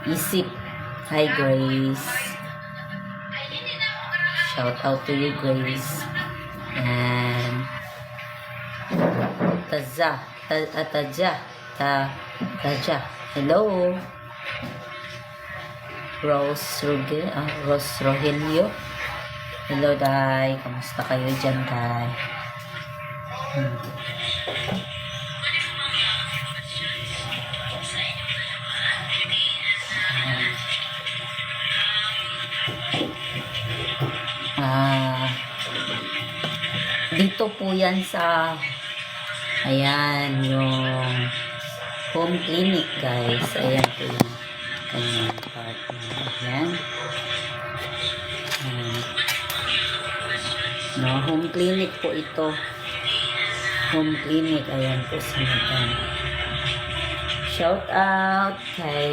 Isip. Hi, Grace. Shout out to you, Grace. And Taja. Hello. Rose Rogelio. Hello, Day. Kamusta kayo dyan, Day? Dito po yan sa ayan yung home clinic, guys. Ayan po yung kanyang partner. Ayan. No, home clinic po ito. Home clinic. Ayan po sa mga. Shout out kay